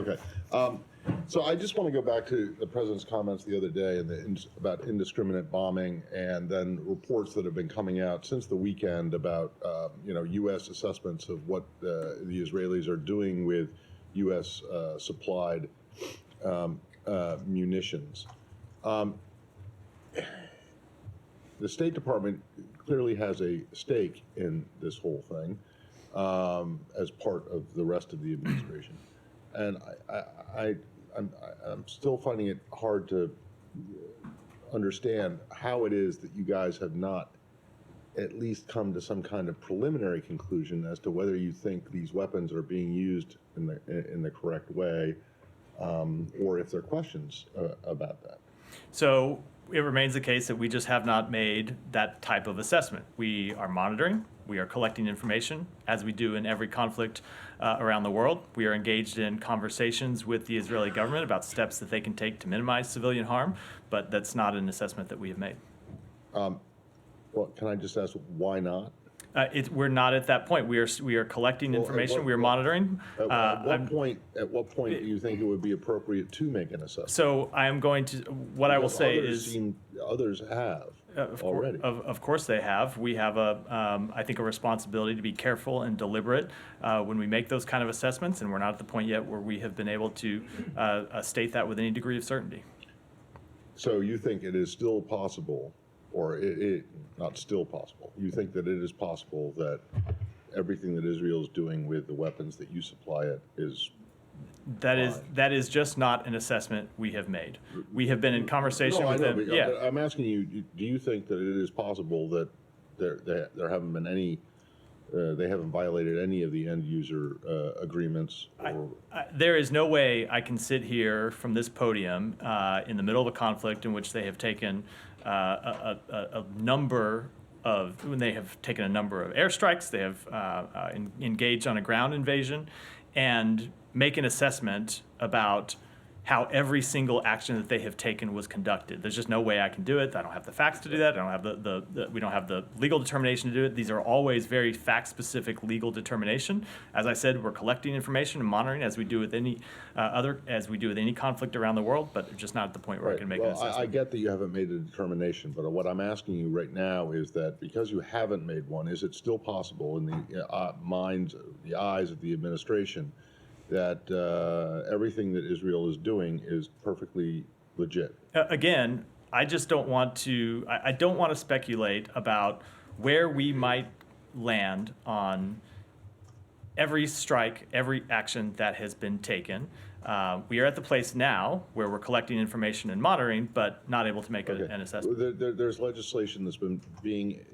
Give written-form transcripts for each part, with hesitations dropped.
Okay. So I just want to go back to the president's comments the other day about indiscriminate bombing, and then reports that have been coming out since the weekend about U.S. assessments of what the Israelis are doing with U.S. supplied munitions. The State Department clearly has a stake in this whole thing as part of the rest of the administration. And I'm still finding it hard to understand how it is that you guys have not at least come to some kind of preliminary conclusion as to whether you think these weapons are being used in the correct way, or if there are questions about that. So it remains the case that we just have not made that type of assessment. We are monitoring, we are collecting information, as we do in every conflict around the world. We are engaged in conversations with the Israeli government about steps that they can take to minimize civilian harm, but that's not an assessment that we have made. Well, can I just ask, why not? We're not at that point. We are collecting information. We are monitoring. At what point do you think it would be appropriate to make an assessment? So I am going to. What I will say is, others have already. Of course they have. We have I think a responsibility to be careful and deliberate when we make those kind of assessments, and we're not at the point yet where we have been able to state that with any degree of certainty. So you think it is still possible, or it not still possible, you think that it is possible that everything that Israel is doing with the weapons that you supply it is that is just not an assessment we have made. We have been in conversation with them. Yeah. I'm asking you, do you think that it is possible that there haven't been any, they haven't violated any of the end user agreements? There is no way I can sit here from this podium in the middle of a conflict in which they have taken a number of airstrikes, they have engaged on a ground invasion, and make an assessment about how every single action that they have taken was conducted. There's just no way I can do it. I don't have the facts to do that. I don't have we don't have the legal determination to do it. These are always very fact-specific legal determination. As I said, we're collecting information and monitoring as we do with any conflict around the world, but just not at the point where I can make an assessment. I get that you haven't made a determination, but what I'm asking you right now is that because you haven't made one, is it still possible in the eyes of the administration that everything that Israel is doing is perfectly legit? Again, I just don't want to. I don't want to speculate about where we might land on every strike, every action that has been taken. We are at the place now where we're collecting information and monitoring, but not able to make an assessment. There's legislation that's been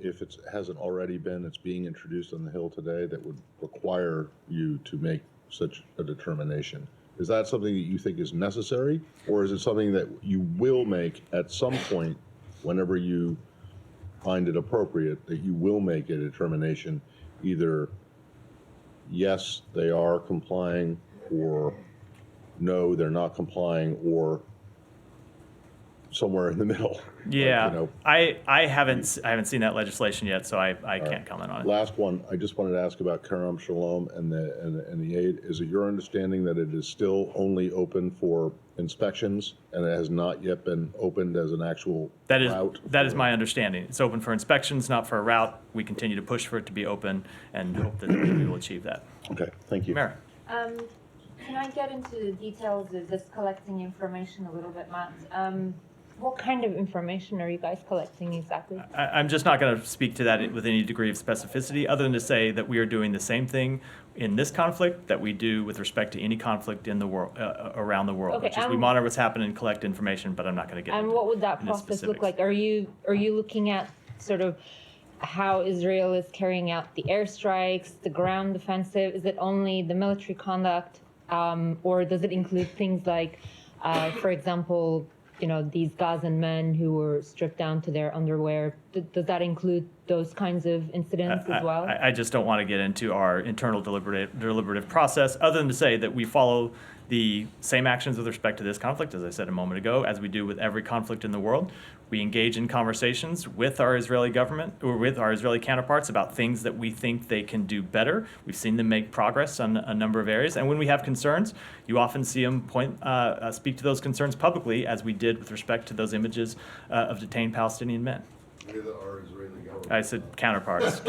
if it hasn't already been, it's being introduced on the Hill today that would require you to make such a determination. Is that something that you think is necessary, or is it something that you will make at some point whenever you find it appropriate, that you will make a determination, either yes, they are complying, or no, they're not complying, or somewhere in the middle? Yeah, I haven't seen that legislation yet, so I can't comment on it. Last one, I just wanted to ask about Kerem Shalom and the aid. Is it your understanding that it is still only open for inspections and it has not yet been opened as an actual route? That is my understanding. It's open for inspections, not for a route. We continue to push for it to be open and hope that we will achieve that. Okay, thank you. Mary. Can I get into the details of this collecting information a little bit, Matt? What kind of information are you guys collecting exactly? I'm just not going to speak to that with any degree of specificity, other than to say that we are doing the same thing in this conflict that we do with respect to any conflict in the world, around the world. Okay, which is we monitor what's happening and collect information, but I'm not going to get into what would that process look like? Are you looking at sort of how Israel is carrying out the airstrikes, the ground offensive? Is it only the military conduct, or does it include things like, for example, these Gazan men who were stripped down to their underwear? Does that include those kinds of incidents as well? I just don't want to get into our internal deliberative process, other than to say that we follow the same actions with respect to this conflict, as I said a moment ago, as we do with every conflict in the world. We engage in conversations with our Israeli government or with our Israeli counterparts about things that we think they can do better. We've seen them make progress on a number of areas. And when we have concerns, you often see them speak to those concerns publicly, as we did with respect to those images of detained Palestinian men. With our Israeli government. I said counterparts.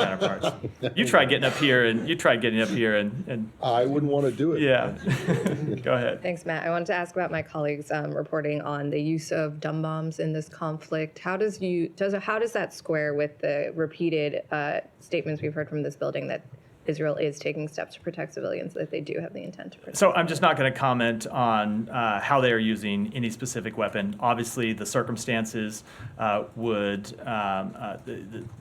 You tried getting up here and I wouldn't want to do it. yeah. Go ahead. Thanks, Matt. I wanted to ask about my colleagues' reporting on the use of dumb bombs in this conflict. How does that square with the repeated statements we've heard from this building that Israel is taking steps to protect civilians, that they do have the intent to protect? So I'm just not going to comment on how they are using any specific weapon. Obviously, the circumstances the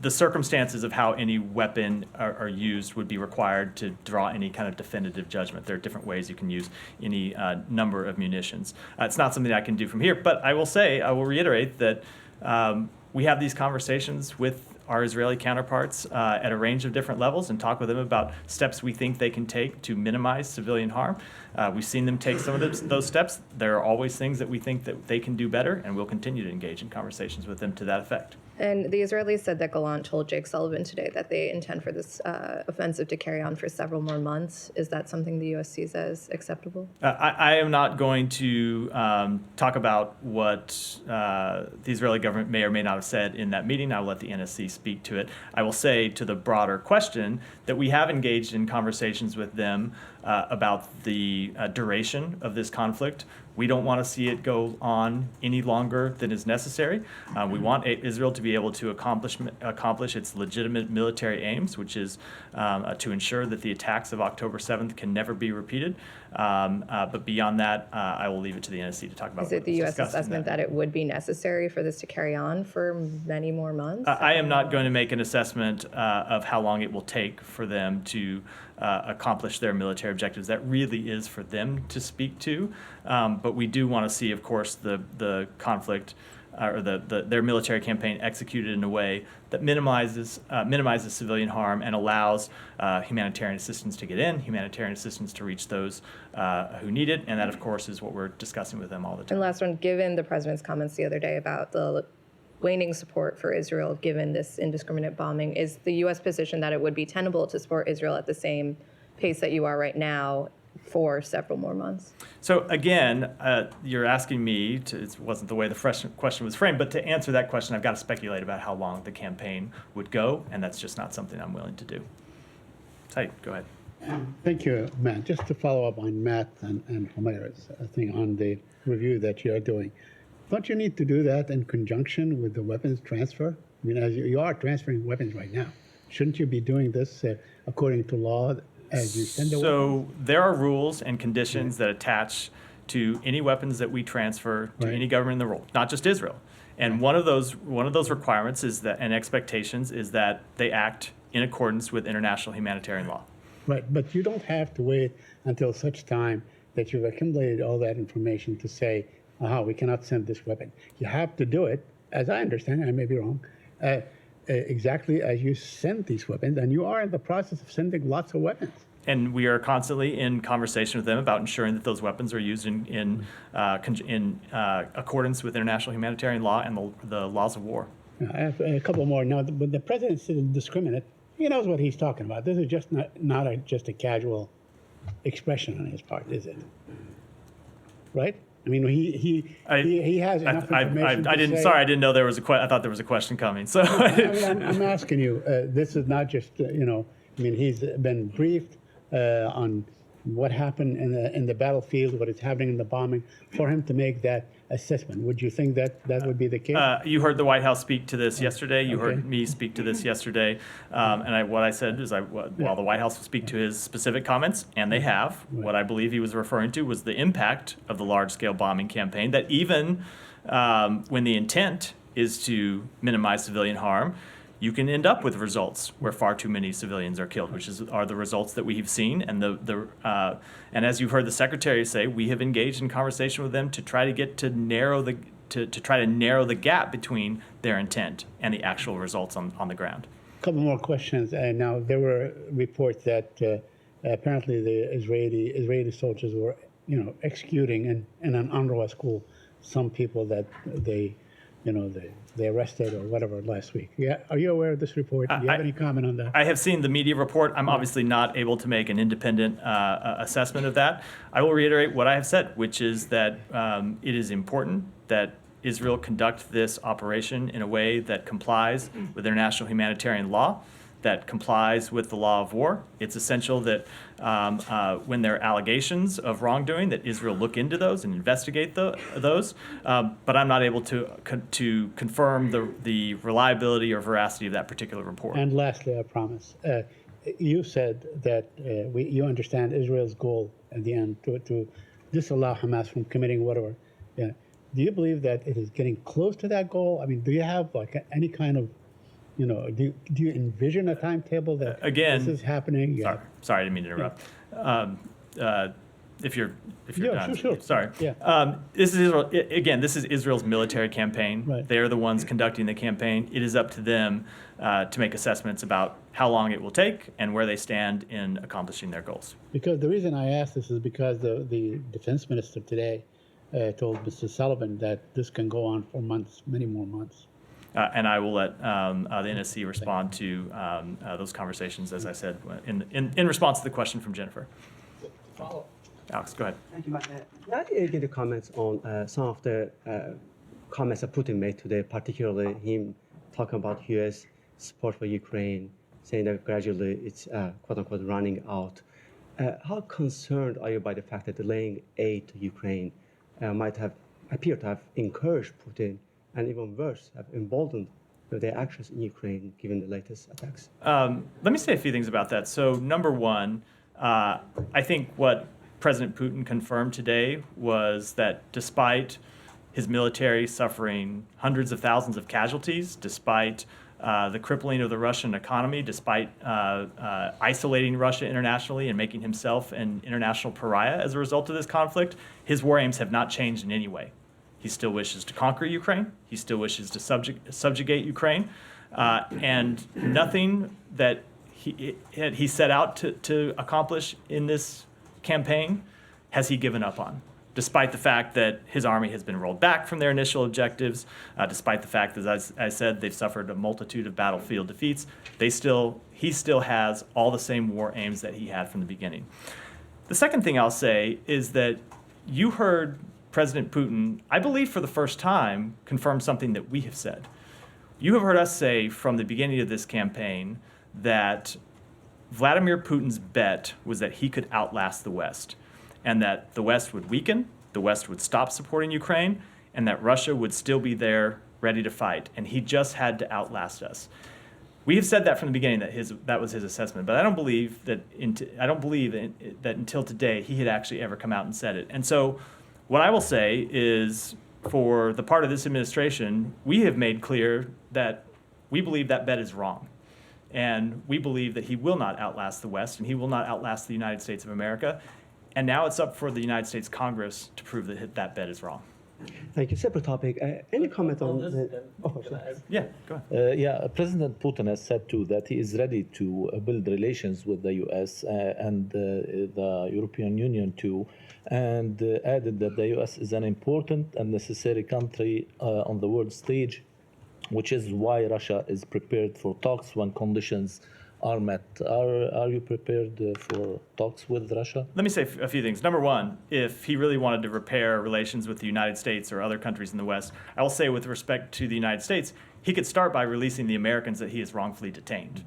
circumstances of how any weapon are used would be required to draw any kind of definitive judgment. There are different ways you can use any number of munitions. It's not something I can do from here, but I will reiterate that we have these conversations with our Israeli counterparts at a range of different levels and talk with them about steps we think they can take to minimize civilian harm. We've seen them take some of those steps. There are always things that we think that they can do better, and we'll continue to engage in conversations with them to that effect. And the Israelis said that Gallant told Jake Sullivan today that they intend for this offensive to carry on for several more months. Is that something the U.S. sees as acceptable? I am not going to talk about what the Israeli government may or may not have said in that meeting. I will let the NSC speak to it. I will say to the broader question that we have engaged in conversations with them about the duration of this conflict. We don't want to see it go on any longer than is necessary. We want Israel to be able to accomplish its legitimate military aims, which is to ensure that the attacks of October 7th can never be repeated. But beyond that, I will leave it to the NSC to talk about. Is it the U.S. assessment that it would be necessary for this to carry on for many more months? I am not going to make an assessment of how long it will take for them to accomplish their military objectives. That really is for them to speak to. But we do want to see, of course, the conflict or their military campaign executed in a way that minimizes civilian harm and allows humanitarian assistance to get in, humanitarian assistance to reach those who need it, and that, of course, is what we're discussing with them all the time. And last one, given the president's comments the other day about the waning support for Israel given this indiscriminate bombing, is the U.S. position that it would be tenable to support Israel at the same pace that you are right now for several more months? So again, you're asking me it wasn't the way the question was framed, but to answer that question, I've got to speculate about how long the campaign would go, and that's just not something I'm willing to do. Hey, go ahead. Thank you, Matt. Just to follow up on Matt and Homer's thing on the review that you're doing. Don't you need to do that in conjunction with the weapons transfer? I mean, as you are transferring weapons right now. Shouldn't you be doing this according to law as you send the weapons? So there are rules and conditions that attach to any weapons that we transfer to any government in the world, not just Israel. And one of those requirements is that, and expectations, is that they act in accordance with international humanitarian law. Right, but you don't have to wait until such time that you've accumulated all that information to say, we cannot send this weapon. You have to do it, as I understand it, I may be wrong, exactly as you send these weapons, and you are in the process of sending lots of weapons. And we are constantly in conversation with them about ensuring that those weapons are used in accordance with international humanitarian law and the laws of war. I have a couple more. Now, when the president says indiscriminate, he knows what he's talking about. This is just not just a casual expression on his part, is it? Right? I mean, he has enough information. I didn't know there was a question. I thought there was a question coming. So I'm asking you. This is not just I mean, he's been briefed on what happened in the battlefield, what is happening in the bombing, for him to make that assessment. Would you think that would be the case? You heard the White House speak to this yesterday. You heard me speak to this yesterday. And what I said is, while the White House will speak to his specific comments, and they have, what I believe he was referring to was the impact of the large-scale bombing campaign, that even when the intent is to minimize civilian harm, you can end up with results where far too many civilians are killed, which are the results that we've seen. And and as you've heard the Secretary say, we have engaged in conversation with them to try to narrow the gap between their intent and the actual results on the ground. A couple more questions. Now, there were reports that apparently the Israeli soldiers were executing in an UNRWA school some people that they arrested or whatever last week. Yeah, are you aware of this report? Do you have any comment on that? I have seen the media report. I'm obviously not able to make an independent assessment of that. I will reiterate what I have said, which is that it is important that Israel conduct this operation in a way that complies with international humanitarian law, that complies with the law of war. It's essential that when there are allegations of wrongdoing, that Israel look into those and investigate those. But I'm not able to confirm the reliability or veracity of that particular report. And lastly, I promise, you said that you understand Israel's goal at the end to disallow Hamas from committing whatever. Yeah. Do you believe that it is getting close to that goal? I mean, do you have like any kind of, do you envision a timetable that Again, this is happening? Sorry, I didn't mean to interrupt. If you're done. Sure. Sorry. Yeah. This is Israel. Again, this is Israel's military campaign. Right. They're the ones conducting the campaign. It is up to them to make assessments about how long it will take and where they stand in accomplishing their goals. Because the reason I ask this is because the defense minister today told Mr. Sullivan that this can go on for months, many more months. And I will let the NSC respond to those conversations, as I said, in response to the question from Jennifer. Follow. Alex, go ahead. Thank you, Matt. Can I get your comments on some of the comments that Putin made today, particularly him talking about U.S. support for Ukraine, saying that gradually it's quote-unquote running out. How concerned are you by the fact that delaying aid to Ukraine might appear to have encouraged Putin, and even worse, have emboldened their actions in Ukraine, given the latest attacks? Let me say a few things about that. So, number one, I think what President Putin confirmed today was that despite his military suffering hundreds of thousands of casualties, despite the crippling of the Russian economy, despite isolating Russia internationally and making himself an international pariah as a result of this conflict, his war aims have not changed in any way. He still wishes to conquer Ukraine. He still wishes to subjugate Ukraine. And nothing that he set out to accomplish in this campaign has he given up on, despite the fact that his army has been rolled back from their initial objectives, despite the fact that, as I said, they've suffered a multitude of battlefield defeats. He still has all the same war aims that he had from the beginning. The second thing I'll say is that you heard President Putin, I believe for the first time, confirm something that we have said. You have heard us say from the beginning of this campaign that Vladimir Putin's bet was that he could outlast the West, and that the West would weaken, the West would stop supporting Ukraine, and that Russia would still be there ready to fight, and he just had to outlast us. We have said that from the beginning, that was his assessment, but I don't believe that until today he had actually ever come out and said it. And so what I will say is, for the part of this administration, we have made clear that we believe that bet is wrong. And we believe that he will not outlast the West, and he will not outlast the United States of America. And now it's up for the United States Congress to prove that that bet is wrong. Thank you. Separate topic. Any comment on the... Yeah, go ahead. President Putin has said too that he is ready to build relations with the U.S. And the European Union too, and added that the U.S. is an important and necessary country on the world stage, which is why Russia is prepared for talks when conditions are met. Are you prepared for talks with Russia? Let me say a few things. Number one, if he really wanted to repair relations with the United States or other countries in the West, I will say with respect to the United States, he could start by releasing the Americans that he has wrongfully detained.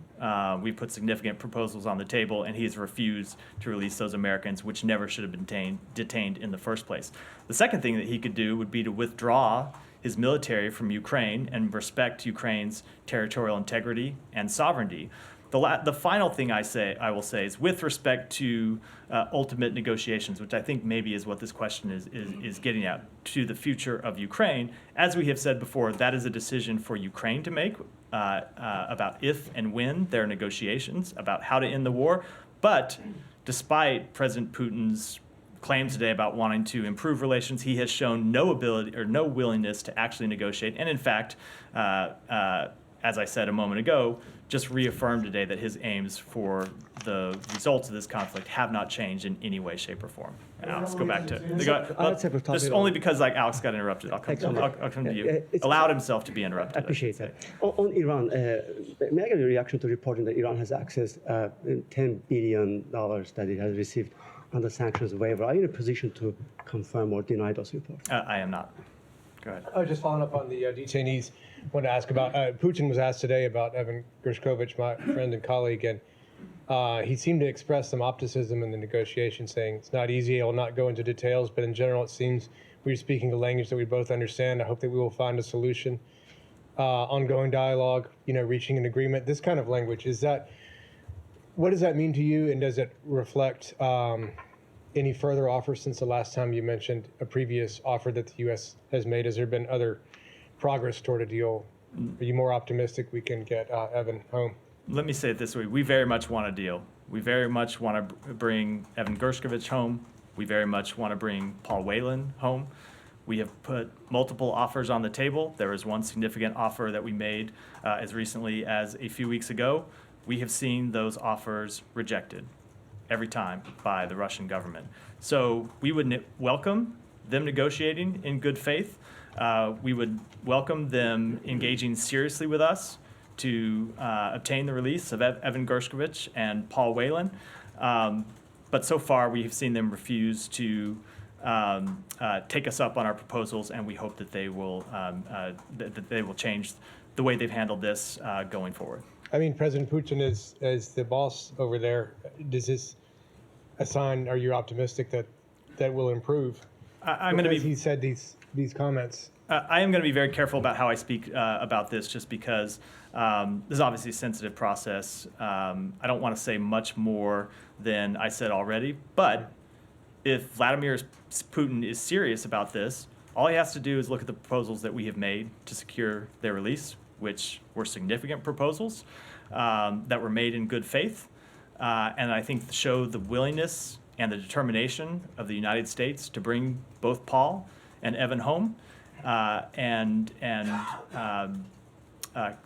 We put significant proposals on the table, and he has refused to release those Americans, which never should have been detained in the first place. The second thing that he could do would be to withdraw his military from Ukraine and respect Ukraine's territorial integrity and sovereignty. The final thing I will say is with respect to ultimate negotiations, which I think maybe is what this question is getting at, to the future of Ukraine. As we have said before, that is a decision for Ukraine to make about if and when there are negotiations, about how to end the war. But despite President Putin's claims today about wanting to improve relations, he has shown no ability or no willingness to actually negotiate. And in fact, as I said a moment ago, just reaffirmed today that his aims for the results of this conflict have not changed in any way, shape, or form. And Alex, go back to just only because like Alex got interrupted. I'll come to you. Allowed himself to be interrupted. I appreciate that. On Iran, may I get a reaction to reporting that Iran has accessed $10 billion that it has received under sanctions waiver? Are you in a position to confirm or deny those reports? I am not. Go ahead. I was just following up on the detainees. I wanted to ask about, Putin was asked today about Evan Gershkovich, my friend and colleague, and he seemed to express some optimism in the negotiation, saying it's not easy, I will not go into details, but in general it seems we're speaking a language that we both understand. I hope that we will find a solution. Ongoing dialogue, reaching an agreement, this kind of language, what does that mean to you, and does it reflect any further offers since the last time you mentioned a previous offer that the U.S. has made? Has there been other progress toward a deal? Are you more optimistic we can get Evan home? Let me say it this way. We very much want a deal. We very much want to bring Evan Gershkovich home. We very much want to bring Paul Whelan home. We have put multiple offers on the table. There was one significant offer that we made as recently as a few weeks ago. We have seen those offers rejected every time by the Russian government. So we would welcome them negotiating in good faith. We would welcome them engaging seriously with us to obtain the release of Evan Gershkovich and Paul Whelan. But so far, we have seen them refuse to take us up on our proposals, and we hope that they will change the way they've handled this going forward. I mean, President Putin is the boss over there. Does this a sign? Are you optimistic that will improve? I'm going to be. He said these comments. I am going to be very careful about how I speak about this, just because this is obviously a sensitive process. I don't want to say much more than I said already. But if Vladimir Putin is serious about this, all he has to do is look at the proposals that we have made to secure their release, which were significant proposals that were made in good faith, and I think show the willingness and the determination of the United States to bring both Paul and Evan home, and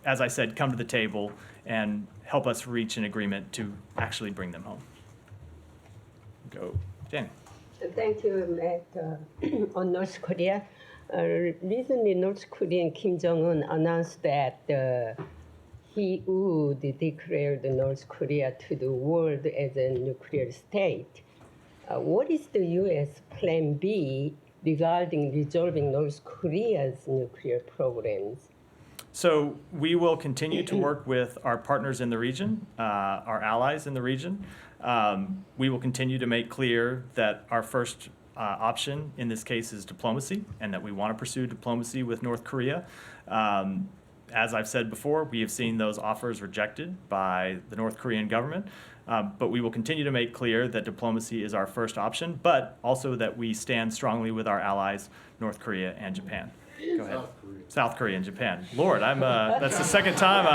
as I said, come to the table and help us reach an agreement to actually bring them home. Go, Jen. Thank you, Matt. On North Korea, recently North Korean Kim Jong-un announced that he would declare the North Korea to the world as a nuclear state. What is the U.S. Plan B regarding resolving North Korea's nuclear programs? So we will continue to work with our partners in the region, our allies in the region. We will continue to make clear that our first option in this case is diplomacy, and that we want to pursue diplomacy with North Korea. As I've said before, we have seen those offers rejected by the North Korean government, but we will continue to make clear that diplomacy is our first option, but also that we stand strongly with our allies, North Korea and Japan. Go ahead. South Korea and Japan. Lord, that's the second time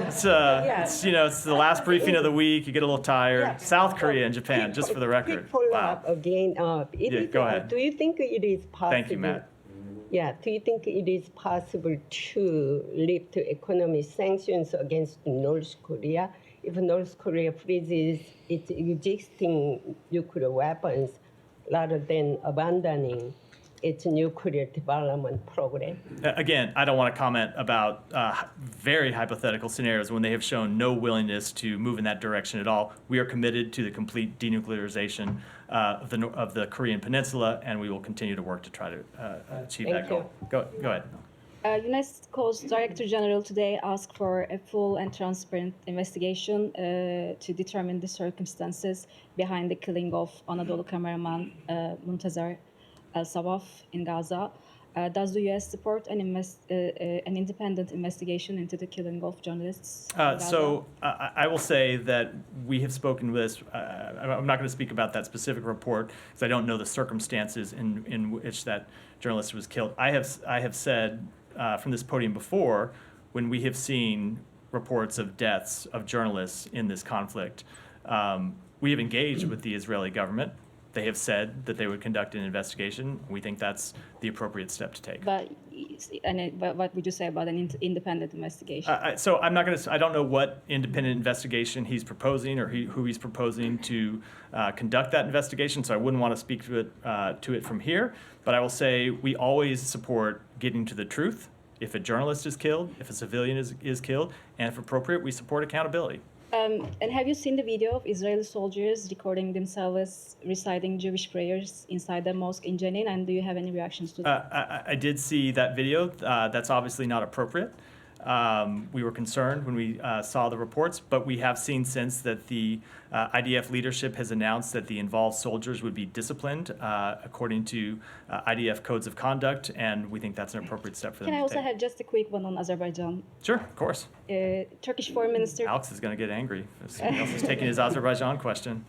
it's the last briefing of the week. You get a little tired. Yeah. South Korea and Japan, just for the record. Follow up again. Go ahead. Do you think it is possible? Thank you, Matt. Yeah. Do you think it is possible to lift economic sanctions against North Korea if North Korea freezes its existing nuclear weapons rather than abandoning its nuclear development program? Again, I don't want to comment about very hypothetical scenarios when they have shown no willingness to move in that direction at all. We are committed to the complete denuclearization of the Korean Peninsula, and we will continue to work to try to achieve that goal. Go ahead. UNESCO's Director General today asked for a full and transparent investigation to determine the circumstances behind the killing of Anadolu cameraman Muntazar El-Sawaf in Gaza. Does the U.S. support an independent investigation into the killing of journalists? So I will say that we have spoken with this. I'm not going to speak about that specific report because I don't know the circumstances in which that journalist was killed. I have said from this podium before, when we have seen reports of deaths of journalists in this conflict, we have engaged with the Israeli government. They have said that they would conduct an investigation. We think that's the appropriate step to take. But what would you say about an independent investigation? So I'm not going to. I don't know what independent investigation he's proposing or who he's proposing to conduct that investigation. So I wouldn't want to speak to it from here. But I will say we always support getting to the truth. If a journalist is killed, if a civilian is killed, and if appropriate, we support accountability. And have you seen the video of Israeli soldiers recording themselves reciting Jewish prayers inside the mosque in Jenin? And do you have any reactions to that? I did see that video. That's obviously not appropriate. We were concerned when we saw the reports, but we have seen since that the IDF leadership has announced that the involved soldiers would be disciplined according to IDF codes of conduct, and we think that's an appropriate step for them Can I to also take. have just a quick one on Azerbaijan? Sure, of course. Turkish Foreign Minister. Alex is going to get angry if somebody else is taking his Azerbaijan question.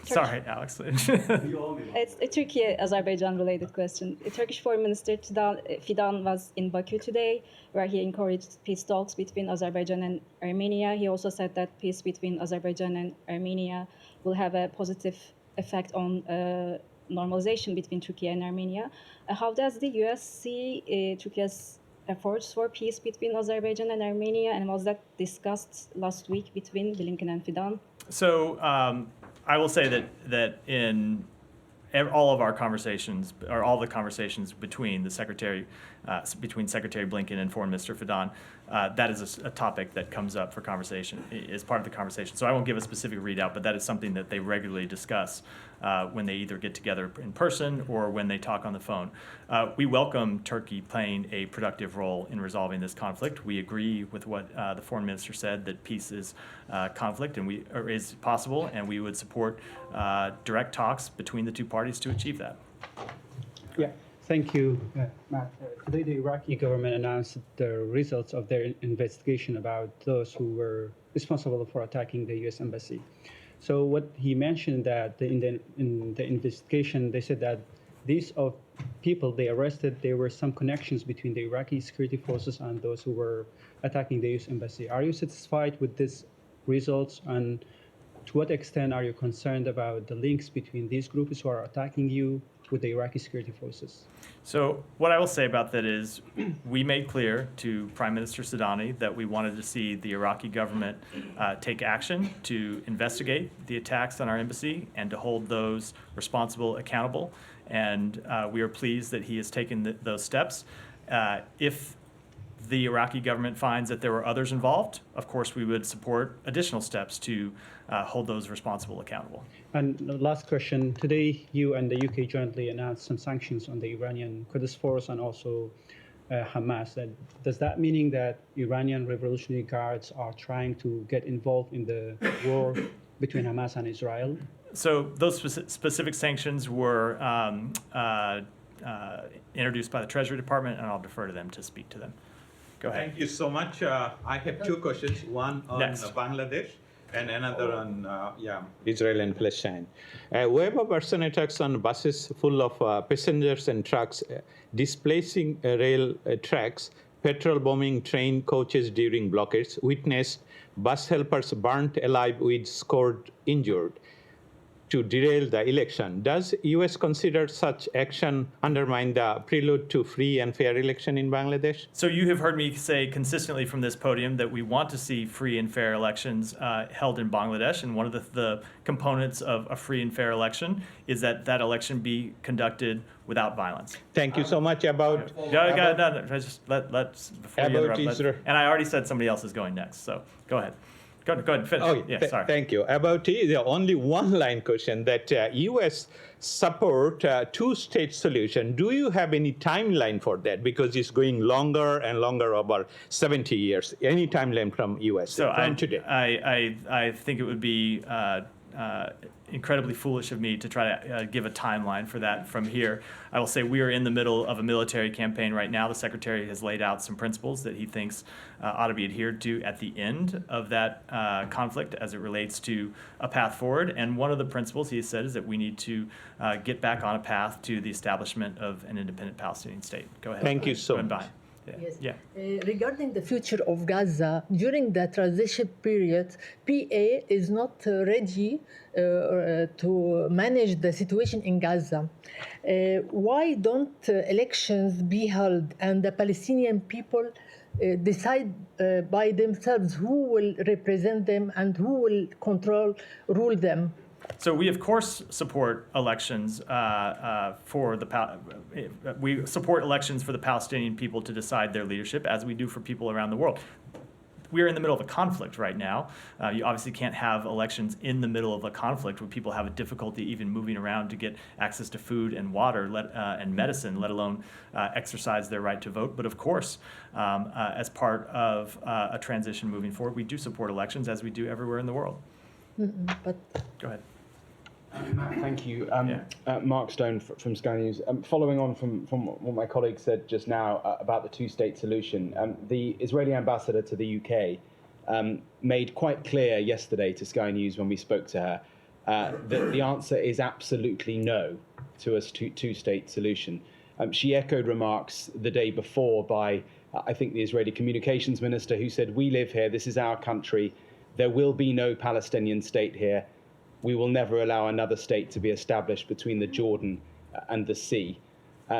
Sorry, Alex. It's a Turkey-Azerbaijan related question. Turkish Foreign Minister Fidan was in Baku today, where he encouraged peace talks between Azerbaijan and Armenia. He also said that peace between Azerbaijan and Armenia will have a positive effect on normalization between Turkey and Armenia. How does the U.S. see Turkey's efforts for peace between Azerbaijan and Armenia, and was that discussed last week between Blinken and Fidan? So I will say that in all of our conversations, or all the conversations between Secretary Blinken and Foreign Minister Fidan, that is a topic that comes up for conversation, is part of the conversation. So I won't give a specific readout, but that is something that they regularly discuss when they either get together in person or when they talk on the phone. We welcome Turkey playing a productive role in resolving this conflict. We agree with what the foreign minister said, that peace is conflict and is possible, and we would support direct talks between the two parties to achieve that. Yeah, thank you, Matt. Today, the Iraqi government announced the results of their investigation about those who were responsible for attacking the U.S. embassy. So what he mentioned that in the investigation, they said that these people they arrested, there were some connections between the Iraqi security forces and those who were attacking the U.S. embassy. Are you satisfied with these results, and to what extent are you concerned about the links between these groups who are attacking you with the Iraqi security forces? So what I will say about that is we made clear to Prime Minister Sadani that we wanted to see the Iraqi government take action to investigate the attacks on our embassy and to hold those responsible accountable. And we are pleased that he has taken those steps. If the Iraqi government finds that there were others involved, of course we would support additional steps to hold those responsible accountable. And the last question, today you and the UK jointly announced some sanctions on the Iranian Quds Force and also Hamas. And does that mean that Iranian Revolutionary Guards are trying to get involved in the war between Hamas and Israel? So those specific sanctions were introduced by the Treasury Department, and I'll defer to them to speak to them. Go ahead. Thank you so much. I have two questions, one on Bangladesh and another on Israel and Palestine. Wave of arson attacks on buses full of passengers and trucks, displacing rail tracks, petrol bombing train coaches during blockades, witnessed bus helpers burnt alive with scored injured to derail the election. Does U.S. consider such action undermine the prelude to free and fair election in Bangladesh? So you have heard me say consistently from this podium that we want to see free and fair elections held in Bangladesh, and one of the components of a free and fair election is that that election be conducted without violence. Thank you so much about... Just before you interrupt, and I already said somebody else is going next, so go ahead. Go ahead, finish. Oh, sorry. Thank you. About the only one-line question that U.S. support two-state solution. Do you have any timeline for that? Because it's going longer and longer, about 70 years. Any timeline from U.S. from today? I think it would be incredibly foolish of me to try to give a timeline for that from here. I will say we are in the middle of a military campaign right now. The Secretary has laid out some principles that he thinks ought to be adhered to at the end of that conflict as it relates to a path forward. And one of the principles he has said is that we need to get back on a path to the establishment of an independent Palestinian state. Go ahead. Thank you so much. Yes. Yeah. Regarding the future of Gaza, during the transition period, PA is not ready to manage the situation in Gaza. Why don't elections be held and the Palestinian people decide by themselves who will represent them and who will rule them? So we of course support elections we support elections for the Palestinian people to decide their leadership, as we do for people around the world. We're in the middle of a conflict right now. You obviously can't have elections in the middle of a conflict where people have a difficulty even moving around to get access to food and water and medicine, let alone exercise their right to vote. But of course, as part of a transition moving forward, we do support elections, as we do everywhere in the world. But Go ahead. Thank you. Mark Stone from Sky News. Following on from what my colleague said just now about the two-state solution, the Israeli ambassador to the UK made quite clear yesterday to Sky News when we spoke to her that the answer is absolutely no to a two-state solution. She echoed remarks the day before by, I think, the Israeli communications minister, who said, "We live here, this is our country, there will be no Palestinian state here. We will never allow another state to be established between the Jordan and the sea."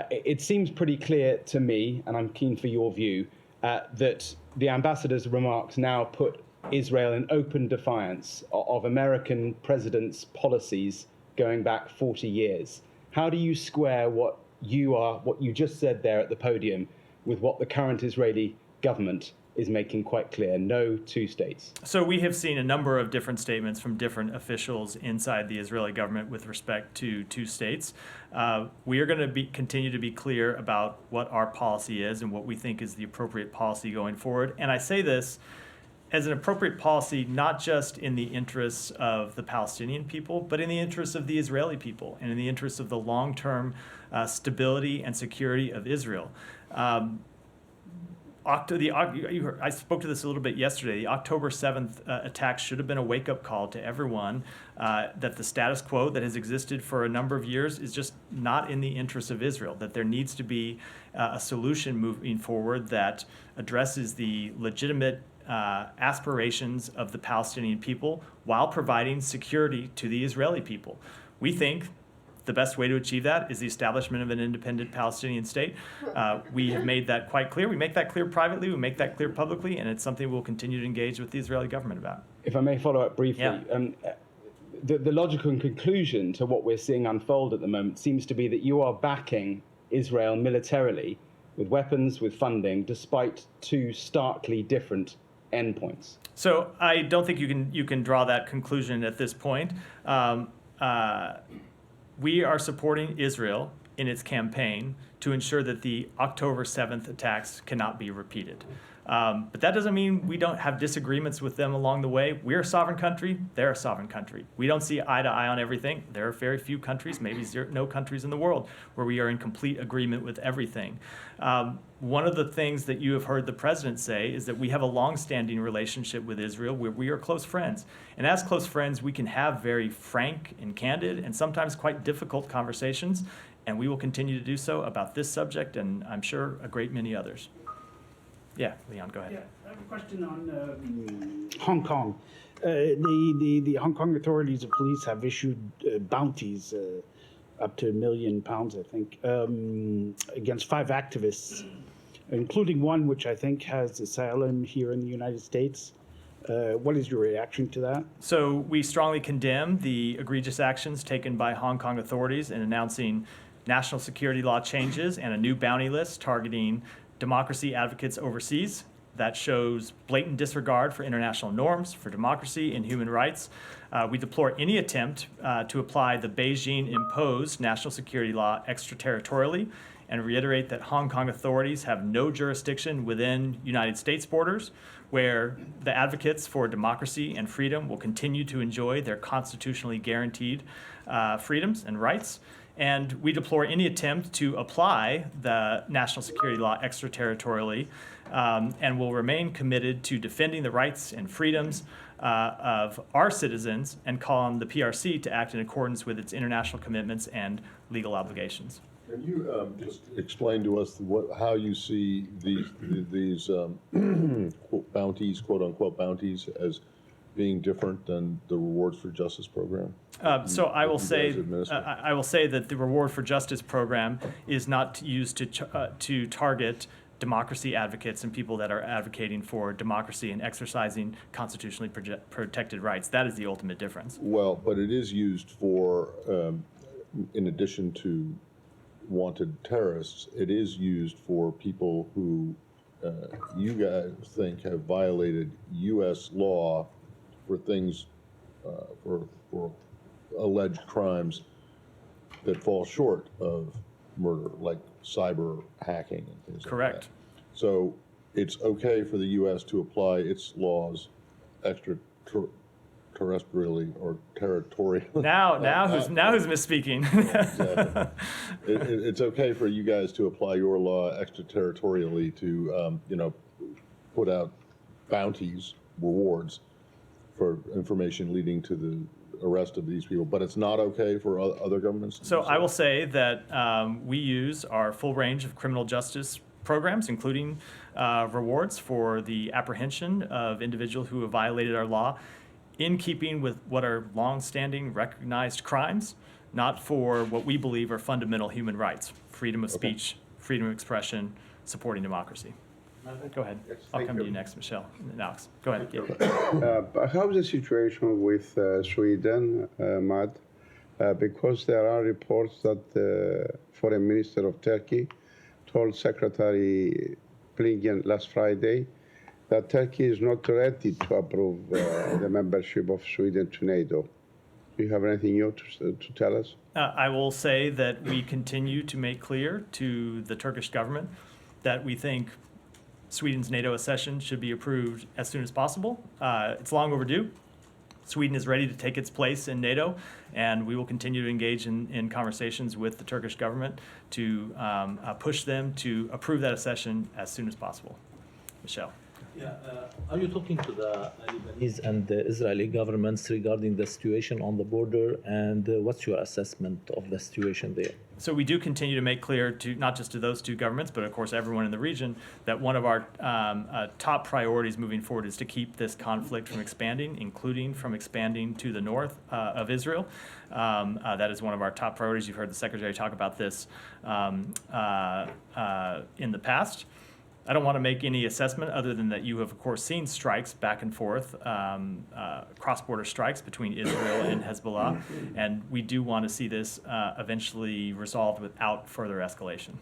It seems pretty clear to me, and I'm keen for your view, that the ambassador's remarks now put Israel in open defiance of American presidents' policies going back 40 years. How do you square what you just said there at the podium with what the current Israeli government is making quite clear, no two states? So we have seen a number of different statements from different officials inside the Israeli government with respect to two states. We are going to continue to be clear about what our policy is and what we think is the appropriate policy going forward. And I say this as an appropriate policy, not just in the interests of the Palestinian people, but in the interests of the Israeli people and in the interests of the long-term stability and security of Israel. I spoke to this a little bit yesterday. The October 7th attack should have been a wake-up call to everyone that the status quo that has existed for a number of years is just not in the interest of Israel, that there needs to be a solution moving forward that addresses the legitimate aspirations of the Palestinian people while providing security to the Israeli people. We think the best way to achieve that is the establishment of an independent Palestinian state. We have made that quite clear. We make that clear privately, we make that clear publicly, and it's something we'll continue to engage with the Israeli government about. If I may follow up briefly, Yeah. The logical conclusion to what we're seeing unfold at the moment seems to be that you are backing Israel militarily with weapons, with funding, despite two starkly different endpoints. So I don't think you can draw that conclusion at this point. We are supporting Israel in its campaign to ensure that the October 7th attacks cannot be repeated. But that doesn't mean we don't have disagreements with them along the way. We're a sovereign country. They're a sovereign country. We don't see eye to eye on everything. There are very few countries, maybe no countries in the world, where we are in complete agreement with everything. One of the things that you have heard the president say is that we have a long-standing relationship with Israel where we are close friends. And as close friends, we can have very frank and candid and sometimes quite difficult conversations. And we will continue to do so about this subject and I'm sure a great many others. Yeah, Leon, go ahead. Yeah, I have a question on Hong Kong. The Hong Kong authorities and police have issued bounties up to £1 million, I think, against 5 activists, including one which I think has asylum here in the United States. What is your reaction to that? So we strongly condemn the egregious actions taken by Hong Kong authorities in announcing national security law changes and a new bounty list targeting democracy advocates overseas. That shows blatant disregard for international norms, for democracy and human rights. We deplore any attempt to apply the Beijing-imposed national security law extraterritorially and reiterate that Hong Kong authorities have no jurisdiction within United States borders, where the advocates for democracy and freedom will continue to enjoy their constitutionally guaranteed freedoms and rights. And we deplore any attempt to apply the national security law extraterritorially and will remain committed to defending the rights and freedoms of our citizens and call on the PRC to act in accordance with its international commitments and legal obligations. Can you just explain to us how you see these bounties, quote unquote bounties, as being different than the Rewards for Justice program? So I will say, administer? I will say that the Reward for Justice program is not used to target democracy advocates and people that are advocating for democracy and exercising constitutionally protected rights. That is the ultimate difference. Well, but it is used for, in addition to wanted terrorists, it is used for people who you guys think have violated U.S. law for things, for alleged crimes that fall short of murder, like cyber hacking and things Correct. like that. So it's okay for the U.S. to apply its laws extraterrestrially or territorially. Now who's misspeaking? Exactly. It's okay for you guys to apply your law extraterritorially to, put out bounties, rewards for information leading to the arrest of these people, but it's not okay for other governments? So I will say that we use our full range of criminal justice programs, including rewards for the apprehension of individuals who have violated our law, in keeping with what are long-standing recognized crimes, not for what we believe are fundamental human rights: freedom of speech, freedom of expression, supporting democracy. Go ahead. I'll come to you next, Michelle. Alex, go ahead. How's the situation with Sweden, Matt? Because there are reports that the Foreign Minister of Turkey told Secretary Blinken last Friday that Turkey is not ready to approve the membership of Sweden to NATO. Do you have anything new to tell us? I will say that we continue to make clear to the Turkish government that we think Sweden's NATO accession should be approved as soon as possible. It's long overdue. Sweden is ready to take its place in NATO, and we will continue to engage in conversations with the Turkish government to push them to approve that accession as soon as possible. Michelle. Yeah, are you talking to the Lebanese and the Israeli governments regarding the situation on the border, and what's your assessment of the situation there? So we do continue to make clear to not just to those two governments, but of course everyone in the region, that one of our top priorities moving forward is to keep this conflict from expanding, including from expanding to the north of Israel. That is one of our top priorities. You've heard the Secretary talk about this in the past. I don't want to make any assessment other than that you have, of course, seen strikes back and forth, cross-border strikes between Israel and Hezbollah, and we do want to see this eventually resolved without further escalation.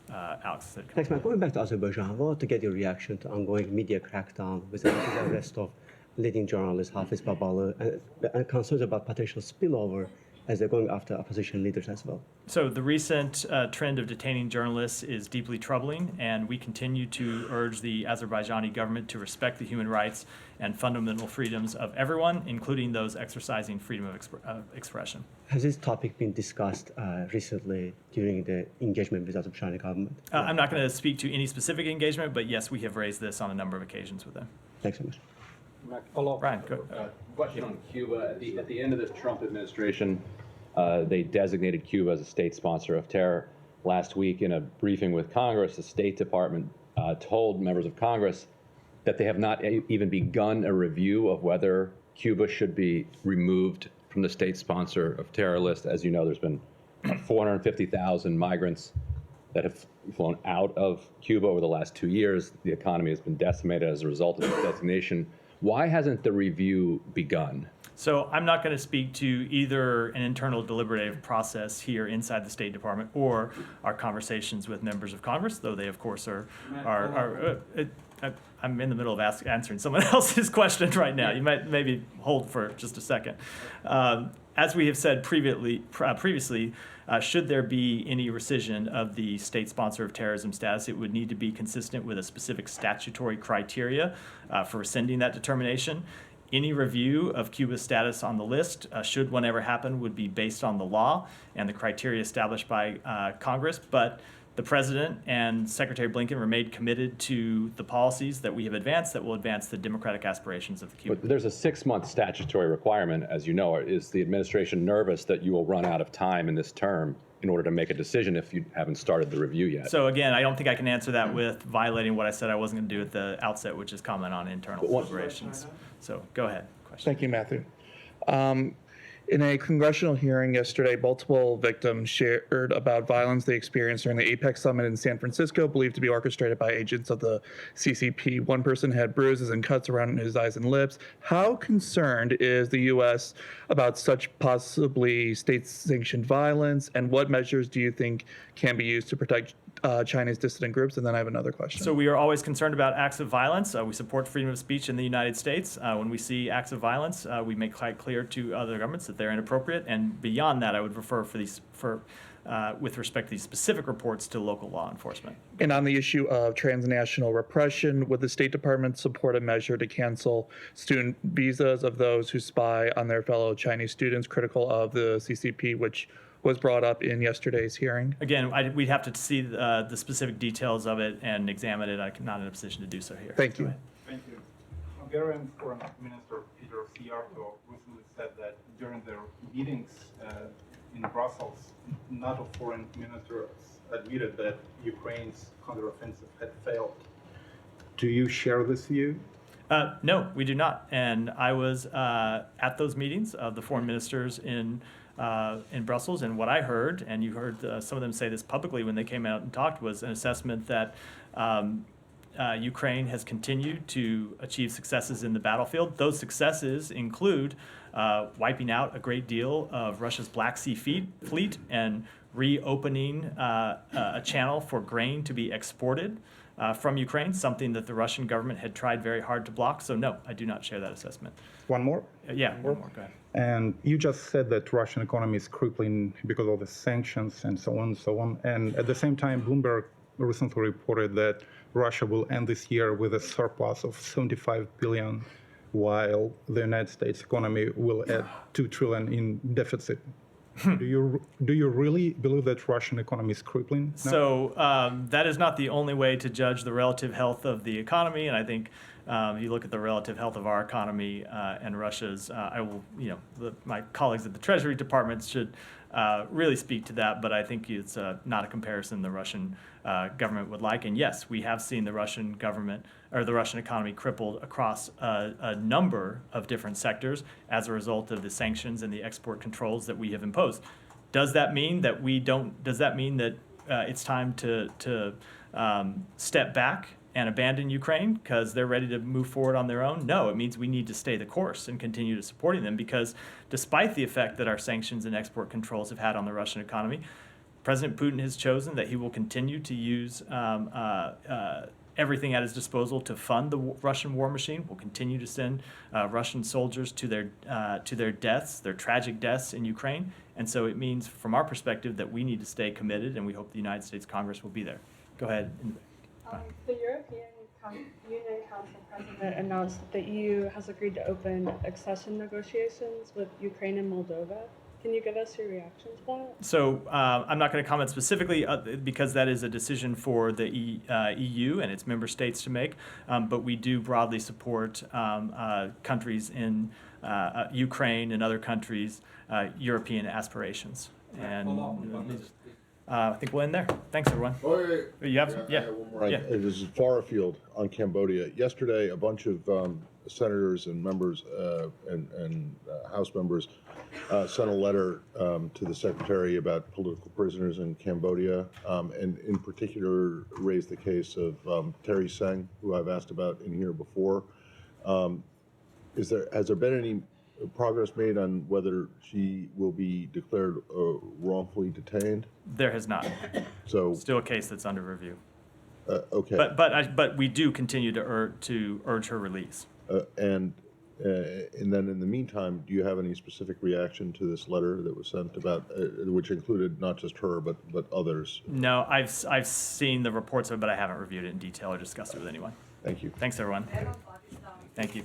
Alex. Thanks, Matt. Going back to Azerbaijan, I want to get your reaction to ongoing media crackdown with the arrest of leading journalist Hafiz Babalı and concerns about potential spillover as they're going after opposition leaders as well. So the recent trend of detaining journalists is deeply troubling, and we continue to urge the Azerbaijani government to respect the human rights and fundamental freedoms of everyone, including those exercising freedom of expression. Has this topic been discussed recently during the engagement with the Azerbaijani government? I'm not going to speak to any specific engagement, but yes, we have raised this on a number of occasions with them. Thanks so much. Brian, go. Question on Cuba. At the end of this Trump administration, they designated Cuba as a state sponsor of terror. Last week, in a briefing with Congress, the State Department told members of Congress that they have not even begun a review of whether Cuba should be removed from the state sponsor of terror list. As you know, there's been 450,000 migrants that have flown out of Cuba over the last 2 years. The economy has been decimated as a result of this designation. Why hasn't the review begun? So I'm not going to speak to either an internal deliberative process here inside the State Department or our conversations with members of Congress, though they, of course, are I'm in the middle of answering someone else's question right now. You might maybe hold for just a second. As we have said previously, should there be any rescission of the state sponsor of terrorism status, it would need to be consistent with a specific statutory criteria for rescinding that determination. Any review of Cuba's status on the list, should one ever happen, would be based on the law and the criteria established by Congress. But the President and Secretary Blinken remain committed to the policies that we have advanced that will advance the democratic aspirations of the Cuban. But there's a 6-month statutory requirement, as you know. Is the administration nervous that you will run out of time in this term in order to make a decision if you haven't started the review yet. So again, I don't think I can answer that with violating what I said I wasn't going to do at the outset, which is comment on internal deliberations. So go ahead. Question. Thank you, Matthew. In a congressional hearing yesterday, multiple victims shared about violence they experienced during the APEC summit in San Francisco, believed to be orchestrated by agents of the CCP. One person had bruises and cuts around his eyes and lips. How concerned is the U.S. about such possibly state-sanctioned violence, and what measures do you think can be used to protect Chinese dissident groups? And then I have another question. So we are always concerned about acts of violence. We support freedom of speech in the United States. When we see acts of violence, we make quite clear to other governments that they're inappropriate. And beyond that, I would refer with respect to these specific reports to local law enforcement. And on the issue of transnational repression, would the State Department support a measure to cancel student visas of those who spy on their fellow Chinese students, critical of the CCP, which was brought up in yesterday's hearing? Again, we'd have to see the specific details of it and examine it. I'm not in a position to do so here. Thank you. Thank you. Hungarian Foreign Minister Peter Szijjártó recently said that during their meetings in Brussels, NATO foreign ministers admitted that Ukraine's counteroffensive had failed. Do you share this view? No, we do not. And I was at those meetings of the foreign ministers in Brussels, and what I heard, and you heard some of them say this publicly when they came out and talked, was an assessment that Ukraine has continued to achieve successes in the battlefield. Those successes include wiping out a great deal of Russia's Black Sea fleet and reopening a channel for grain to be exported from Ukraine, something that the Russian government had tried very hard to block. So no, I do not share that assessment. One more? Yeah, one more, go ahead. And you just said that Russian economy is crippling because of the sanctions and so on and so on. And at the same time, Bloomberg recently reported that Russia will end this year with a surplus of 75 billion, while the United States economy will add 2 trillion in deficit. Do you really believe that Russian economy is crippling now? So that is not the only way to judge the relative health of the economy, and I think you look at the relative health of our economy and Russia's. I will, my colleagues at the Treasury Department should really speak to that, but I think it's not a comparison the Russian government would like. And yes, we have seen the Russian government or the Russian economy crippled across a number of different sectors as a result of the sanctions and the export controls that we have imposed. Does that mean that we don't? Does that mean that it's time to step back and abandon Ukraine because they're ready to move forward on their own? No, it means we need to stay the course and continue to supporting them, because despite the effect that our sanctions and export controls have had on the Russian economy, President Putin has chosen that he will continue to use everything at his disposal to fund the Russian war machine. We'll continue to send Russian soldiers to their deaths, their tragic deaths in Ukraine. And so it means, from our perspective, that we need to stay committed, and we hope the United States Congress will be there. Go ahead. The European Union Council President announced that the EU has agreed to open accession negotiations with Ukraine and Moldova. Can you give us your reaction to that? So I'm not going to comment specifically because that is a decision for the EU and its member states to make, but we do broadly support countries in Ukraine and other countries' European aspirations. And I think we'll end there. Thanks, everyone. You have some? Yeah. One more. It is far afield on Cambodia. Yesterday, a bunch of senators and members and House members sent a letter to the Secretary about political prisoners in Cambodia, and in particular raised the case of Terry Seng, who I've asked about in here before. Has there been any progress made on whether she will be declared wrongfully detained? There has not. So still a case that's under review. Okay. But we do continue to urge her release. And then in the meantime, do you have any specific reaction to this letter that was sent about, which included not just her but others? No, I've seen the reports of it, but I haven't reviewed it in detail or discussed it with anyone. Thank you. Thanks, everyone. Thank you.